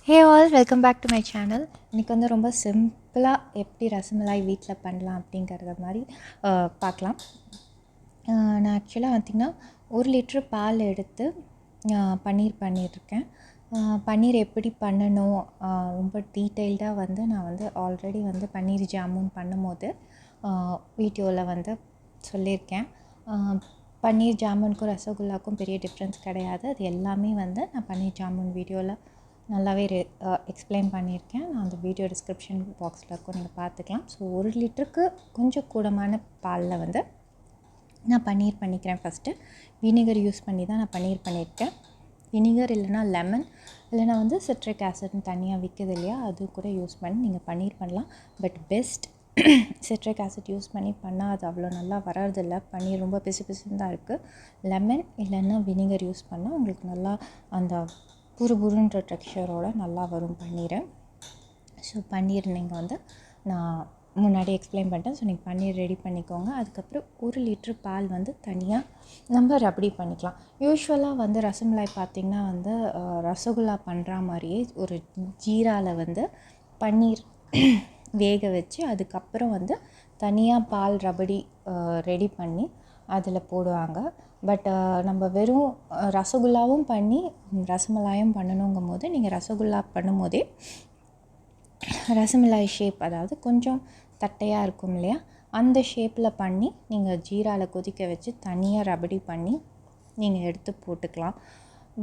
Hey all welcome back to my channel. இன்றைக்கி வந்து ரொம்ப சிம்பிளாக எப்படி ரசமலாய் வீட்டில் பண்ணலாம் அப்படிங்கிறத மாதிரி பார்க்கலாம். நான் ஆக்சுவலாக பார்த்திங்கன்னா 1 லிட்ரு பால் எடுத்து பன்னீர் பண்ணியிருக்கேன். பன்னீர் எப்படி பண்ணணும் ரொம்ப டீட்டெயில்டாக வந்து நான் வந்து ஆல்ரெடி வந்து பன்னீர் ஜாமுன் பண்ணும்போது வீடியோவில் வந்து சொல்லியிருக்கேன். பன்னீர் ஜாமுனுக்கும் ரசகுல்லாவுக்கும் பெரிய டிஃப்ரென்ஸ் கிடையாது. அது எல்லாமே வந்து நான் பன்னீர் ஜாமுன் வீடியோவில் நல்லாவே எக்ஸ்பிளைன் பண்ணியிருக்கேன். நான் அந்த வீடியோ டிஸ்கிரிப்ஷன் பாக்ஸில் இருக்கும், நீங்கள் பார்த்துக்கலாம். ஸோ 1 லிட்டருக்கு கொஞ்சம் கூடமான பாலில் வந்து நான் பன்னீர் பண்ணிக்கிறேன். ஃபஸ்ட்டு வினிகர் யூஸ் பண்ணி தான் நான் பன்னீர் பண்ணியிருக்கேன். வினிகர் இல்லைனா லெமன் இல்லைனா வந்து சிட்ரிக் ஆசிட்னு தனியாக விற்குது இல்லையா, அது கூட யூஸ் பண்ணி நீங்கள் பன்னீர் பண்ணலாம். But best citric acid use பண்ணி பண்ணால் அது அவ்வளோ நல்லா வர்றதில்ல. பன்னீர் ரொம்ப பிசு பிசுன்னு தான் இருக்குது. லெமன் இல்லைன்னா வினிகர் யூஸ் பண்ணால் உங்களுக்கு நல்லா அந்த புருன்ற டெக்ஸ்சரோடு நல்லா வரும் பன்னீர். ஸோ பன்னீர் நீங்கள் வந்து நான் முன்னாடி எக்ஸ்பிளைன் பண்ணிட்டேன். ஸோ நீங்கள் பன்னீர் ரெடி பண்ணிக்கோங்க. அதுக்கப்புறம் 1 லிட்ரு பால் வந்து தனியாக நம்ம ரபடி பண்ணிக்கலாம். யூஸ்வலாக வந்து ரசமலாய் பார்த்திங்கன்னா வந்து ரசகுல்லா பண்ணுற மாதிரியே ஒரு ஜீராவில் வந்து பன்னீர் வேக வச்சு அதுக்கப்புறம் வந்து தனியாக பால் ரபடி ரெடி பண்ணி அதில் போடுவாங்க. பட் நம்ம வெறும் ரசகுல்லாவும் பண்ணி ரசமலாயும் பண்ணணுங்கும் போது நீங்கள் ரசகுல்லா பண்ணும் போதே ரசமலாய் ஷேப், அதாவது கொஞ்சம் தட்டையாக இருக்கும் இல்லையா, அந்த ஷேப்பில் பண்ணி நீங்கள் ஜீராவில் கொதிக்க வச்சு தனியாக ரபடி பண்ணி நீங்கள் எடுத்து போட்டுக்கலாம்.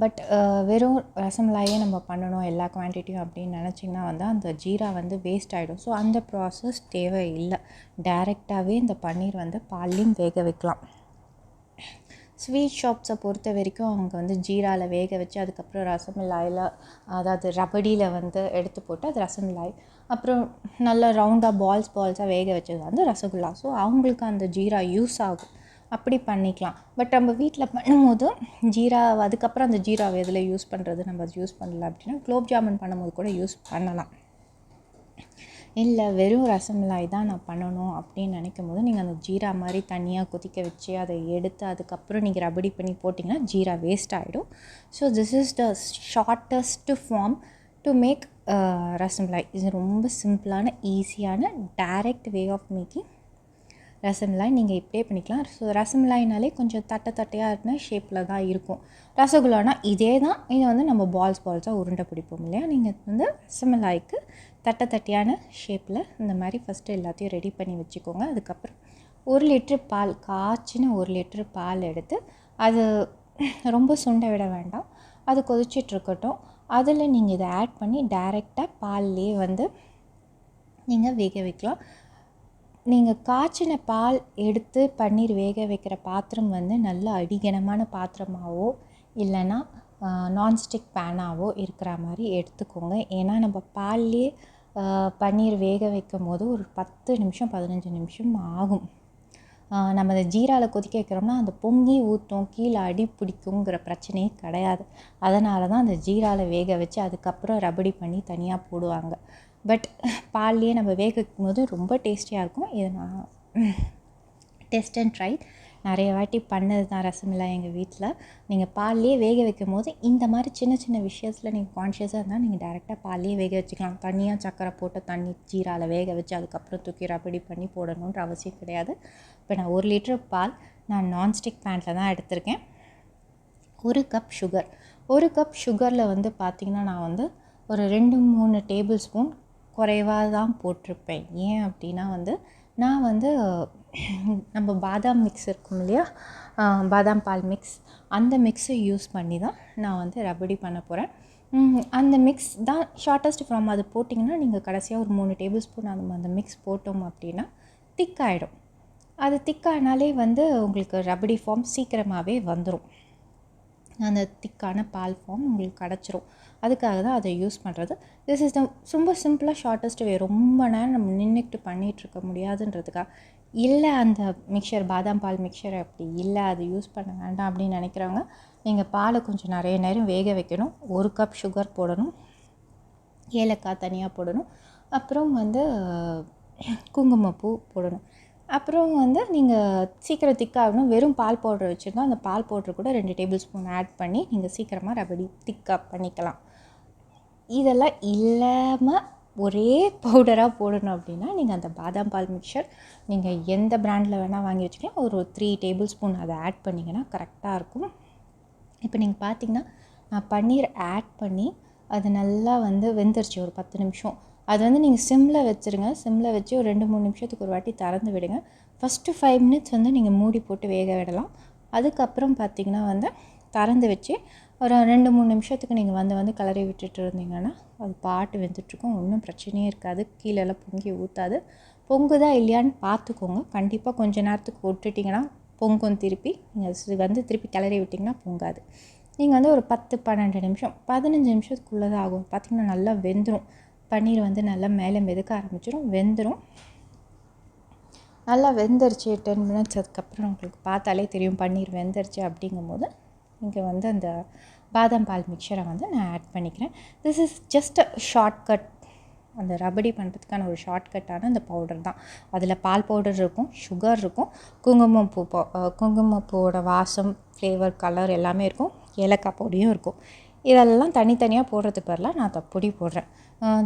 பட் வெறும் ரசமலாயே நம்ம பண்ணணும் எல்லா குவான்டிட்டியும் அப்படின்னு நினச்சிங்கன்னா வந்து அந்த ஜீரா வந்து வேஸ்ட் ஆகிடும். ஸோ அந்த ப்ராசஸ் தேவையில்லை. டைரெக்டாகவே இந்த பன்னீர் வந்து பால்லையும் வேக வைக்கலாம். ஸ்வீட் ஷாப்ஸை பொறுத்த வரைக்கும் அவங்க வந்து ஜீராவில் வேக வச்சு அதுக்கப்புறம் ரசமலாயில், அதாவது ரபடியில் வந்து எடுத்து போட்டு அது ரசமலாய், அப்புறம் நல்லா ரவுண்டாக பால்ஸாக வேக வச்சது வந்து ரசகுல்லா. ஸோ அவங்களுக்கு அந்த ஜீரா யூஸ் ஆகும், அப்படி பண்ணிக்கலாம். பட் நம்ம வீட்டில் பண்ணும்போது ஜீரா அதுக்கப்புறம் அந்த ஜீராவை எதில் யூஸ் பண்ணுறது, நம்ம அது யூஸ் பண்ணல அப்படின்னா குலோப் ஜாமுன் பண்ணும்போது கூட யூஸ் பண்ணலாம். இல்லை வெறும் ரசமலாய் தான் நான் பண்ணணும் அப்படின்னு நினைக்கும் போது நீங்கள் அந்த ஜீரா மாதிரி தனியாக கொதிக்க வச்சு அதை எடுத்து அதுக்கப்புறம் நீங்கள் ரபடி பண்ணி போட்டிங்கன்னா ஜீரா வேஸ்ட் ஆகிடும். So this is the shortest form to make rasmalai. இது ரொம்ப சிம்பிளான ஈஸியான direct way of making rasmalai. நீங்கள் இப்படியே பண்ணிக்கலாம். ஸோ ரசமலாய்னாலே கொஞ்சம் தட்டையாக இருந்த ஷேப்பில் தான் இருக்கும். ரசகுல்லானா இதே தான், இதை வந்து நம்ம பால்ஸாக உருண்டை பிடிப்போம் இல்லையா. நீங்கள் வந்து ரசமலாய்க்கு தட்டையான ஷேப்பில் இந்த மாதிரி ஃபஸ்ட்டு எல்லாத்தையும் ரெடி பண்ணி வச்சுக்கோங்க. அதுக்கப்புறம் 1 லிட்ரு பால், காய்ச்சின 1 லிட்ரு பால் எடுத்து அது ரொம்ப சுண்ட விட வேண்டாம், அது கொதிச்சிட்ருக்கட்டும். அதில் நீங்கள் இதை ஆட் பண்ணி டைரெக்டாக பால்லே வந்து நீங்கள் வேக வைக்கலாம். நீங்கள் காய்ச்சின பால் எடுத்து பன்னீர் வேக வைக்கிற பாத்திரம் வந்து நல்ல அடிகனமான பாத்திரமாகவோ இல்லைன்னா நான்ஸ்டிக் பேனாவோ இருக்கிற மாதிரி எடுத்துக்கோங்க. ஏன்னா நம்ம பால்லே பன்னீர் வேக வைக்கும் போது ஒரு 10 நிமிஷம் 15 நிமிஷம் ஆகும். நம்ம அதை ஜீராவில் கொதிக்க வைக்கிறோம்னா அந்த பொங்கி ஊற்றும், கீழே அடி பிடிக்குங்கிற பிரச்சனையே கிடையாது. அதனால தான் அந்த ஜீராவில் வேக வச்சு அதுக்கப்புறம் ரபடி பண்ணி தனியாக போடுவாங்க. பட் பால்லையே நம்ம வேக வைக்கும் போது ரொம்ப டேஸ்டியாக இருக்கும். இதை நான் டெஸ்ட் அண்ட் ட்ரை நிறைய வாட்டி பண்ணது தான் ரசமலாய் எங்கள் வீட்டில். நீங்கள் பால்லையே வேக வைக்கும் போது இந்த மாதிரி சின்ன சின்ன விஷயத்தில் நீங்கள் கான்ஷியஸாக இருந்தால் நீங்கள் டேரெக்டாக பால்லையே வேக வச்சுக்கலாம். தனியாக சக்கரை போட்டு தண்ணி ஜீராவில் வேக வச்சு அதுக்கப்புறம் தூக்கி ரபடி பண்ணி போடணுன்ற அவசியம் கிடையாது. இப்போ நான் 1 லிட்ரு பால் நான் நான்ஸ்டிக் பேனில் தான் எடுத்திருக்கேன். 1 கப் சுகர். 1 கப் சுகரில் வந்து பார்த்திங்கன்னா நான் வந்து ஒரு 2-3 டேபிள் ஸ்பூன் குறைவாக தான் போட்டிருப்பேன். ஏன் அப்படின்னா வந்து நான் வந்து நம்ம பாதாம் மிக்ஸ் இருக்கும் இல்லையா, பாதாம் பால் மிக்ஸ், அந்த மிக்ஸை யூஸ் பண்ணி தான் நான் வந்து ரபடி பண்ண போகிறேன். அந்த மிக்ஸ் தான் ஷார்ட்டஸ்ட் ஃபார்ம். அது போட்டிங்கன்னா நீங்கள் கடைசியாக ஒரு 3 டேபிள் ஸ்பூன் அந்த மிக்ஸ் போட்டோம் அப்படின்னா திக்காகிடும். அது திக்கானாலே வந்து உங்களுக்கு ரபடி ஃபார்ம் சீக்கிரமாகவே வந்துடும். அந்த திக்கான பால் ஃபார்ம் உங்களுக்கு கிடச்சிரும். அதுக்காக தான் அதை யூஸ் பண்ணுறது. திஸ் இஸ் த ரொம்ப சிம்பிளாக ஷார்ட்டஸ்ட் வே. ரொம்ப நேரம் நம்ம நின்றுக்கிட்டு பண்ணிகிட்ருக்க முடியாதுன்றதுக்காக. இல்லை அந்த மிக்சர் பாதாம் பால் மிக்சர் அப்படி இல்லை, அது யூஸ் பண்ண வேண்டாம் அப்படின்னு நினைக்கிறவங்க, நீங்கள் பாலை கொஞ்சம் நிறைய நேரம் வேக வைக்கணும். 1 கப் சுகர் போடணும், ஏலக்காய் தனியாக போடணும், அப்புறம் வந்து குங்குமப்பூ போடணும். அப்புறம் வந்து நீங்கள் சீக்கிரம் திக்காகணும். வெறும் பால் பவுடர் வச்சுருந்தா அந்த பால் பவுடர் கூட 2 டேபிள் ஸ்பூன் ஆட் பண்ணி நீங்கள் சீக்கிரமாக ரபடி திக்காக பண்ணிக்கலாம். இதெல்லாம் இல்லாமல் ஒரே பவுடராக போடணும் அப்படின்னா நீங்கள் அந்த பாதாம் பால் மிக்சர் நீங்கள் எந்த பிராண்டில் வேணால் வாங்கி வச்சுக்கலாம். ஒரு 3 டேபிள் ஸ்பூன் அதை ஆட் பண்ணிங்கன்னா கரெக்டாக இருக்கும். இப்போ நீங்கள் பார்த்தீங்கன்னா நான் பன்னீர் ஆட் பண்ணி அது நல்லா வந்து வெந்துருச்சு ஒரு 10 நிமிஷம். அது வந்து நீங்கள் சிம்மில் வச்சுருங்க. சிம்மில் வச்சு ஒரு 2-3 நிமிஷத்துக்கு ஒரு வாட்டி திறந்து விடுங்க. ஃபஸ்ட்டு 5 மினிட்ஸ் வந்து நீங்கள் மூடி போட்டு வேக விடலாம். அதுக்கப்புறம் பார்த்திங்கன்னா வந்து திறந்து வச்சு ஒரு 2-3 நிமிஷத்துக்கு நீங்கள் வந்து கிளறி விட்டுட்டு இருந்தீங்கன்னா அது பாட்டு வெந்துட்டுருக்கும். ஒன்றும் பிரச்சனையே இருக்காது. கீழெல்லாம் பொங்கி ஊற்றாது. பொங்குதா இல்லையான்னு பார்த்துக்கோங்க. கண்டிப்பாக கொஞ்சம் நேரத்துக்கு விட்டுட்டிங்கன்னா பொங்கும். திருப்பி நீங்கள் வந்து திருப்பி கிளறி விட்டிங்கன்னா பொங்காது. நீங்கள் வந்து ஒரு 10-12 நிமிஷம் 15 நிமிஷத்துக்குள்ளே தான் ஆகும். பார்த்திங்கன்னா நல்லா வெந்துடும். பன்னீர் வந்து நல்லா மேலே மிதக்க ஆரம்பிச்சிடும், வெந்துடும். நல்லா வெந்துருச்சு 10 மினிட்ஸ். அதுக்கப்புறம் உங்களுக்கு பார்த்தாலே தெரியும் பன்னீர் வெந்துருச்சு. அப்படிங்கும்போது இங்கே வந்து அந்த பாதாம் பால் மிக்சரை வந்து நான் ஆட் பண்ணிக்கிறேன். This is just a shortcut. அந்த ரபடி பண்ணுறதுக்கான ஒரு ஷார்ட்கட்டான அந்த பவுடர் தான். அதில் பால் பவுடர் இருக்கும், சுகர் இருக்கும், குங்குமப்பூவோட வாசம், ஃப்ளேவர், கலர் எல்லாமே இருக்கும், ஏலக்காய் பொடியும் இருக்கும். இதெல்லாம் தனித்தனியாக போடுறதுக்கு பதிலாக நான் பொடி போடுறேன்.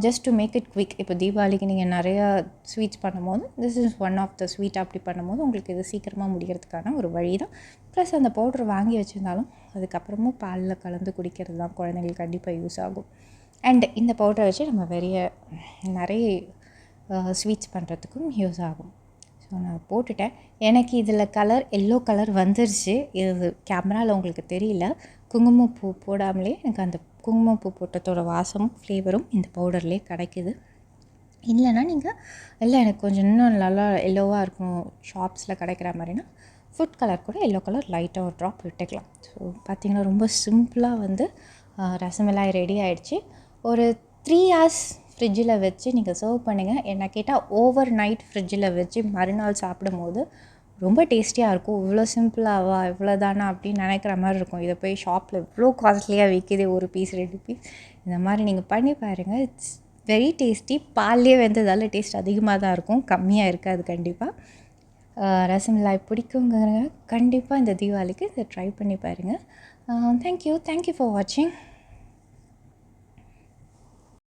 Just to make it quick. இப்போ தீபாவளிக்கு நீங்கள் நிறையா ஸ்வீட்ஸ் பண்ணும்போது this is one of the sweet. அப்படி பண்ணும்போது உங்களுக்கு இது சீக்கிரமாக முடிகிறதுக்கான ஒரு வழி தான். ப்ளஸ் அந்த பவுடர் வாங்கி வச்சுருந்தாலும் அதுக்கப்புறமும் பாலில் கலந்து குடிக்கிறது தான் குழந்தைங்களுக்கு கண்டிப்பாக யூஸ் ஆகும். அண்ட் இந்த பவுடரை வச்சு நம்ம நிறைய ஸ்வீட்ஸ் பண்ணுறதுக்கும் யூஸ் ஆகும். ஸோ நான் போட்டுட்டேன். எனக்கு இதில் கலர் எல்லோ கலர் வந்துருச்சு. இது கேமராவில் உங்களுக்கு தெரியல. குங்குமப்பூ போடாமலே எனக்கு அந்த குங்குமப்பூ போட்டதோட வாசமும் ஃப்ளேவரும் இந்த பவுடர்லேயே கிடைக்கிது. இல்லைன்னா நீங்கள் இல்லை எனக்கு கொஞ்சம் இன்னும் நல்லா எல்லோவாக இருக்கும் ஷாப்ஸில் கிடைக்கிற மாதிரினா ஃபுட் கலர் கூட எல்லோ கலர் லைட்டாக ஒரு ட்ராப் விட்டுக்கலாம். ஸோ பார்த்திங்கன்னா ரொம்ப சிம்பிளாக வந்து ரசமலாய் ரெடி ஆகிடுச்சு. ஒரு 3 hours ஃப்ரிட்ஜில் வச்சு நீங்கள் சர்வ் பண்ணுங்கள். என்ன கேட்டால் ஓவர் நைட் ஃப்ரிட்ஜில் வச்சு மறுநாள் சாப்பிடும்போது ரொம்ப டேஸ்டியாக இருக்கும். இவ்வளோ சிம்பிளாவா, இவ்வளோ தானா அப்படின்னு நினைக்கிற மாதிரி இருக்கும். இதை போய் ஷாப்பில் இவ்வளோ காஸ்ட்லியாக விற்கிது, 1 பீஸ் 2 பீஸ். இந்த மாதிரி நீங்கள் பண்ணி பாருங்கள். It's very tasty. பால்லேயே வெந்ததால் டேஸ்ட் அதிகமாக தான் இருக்கும், கம்மியாக இருக்காது கண்டிப்பாக. ரசமலாய் பிடிக்குங்கிறங்க கண்டிப்பாக இந்த தீபாவளிக்கு இதை ட்ரை பண்ணி பாருங்கள். தேங்க்யூ ஃபார் வாட்சிங்.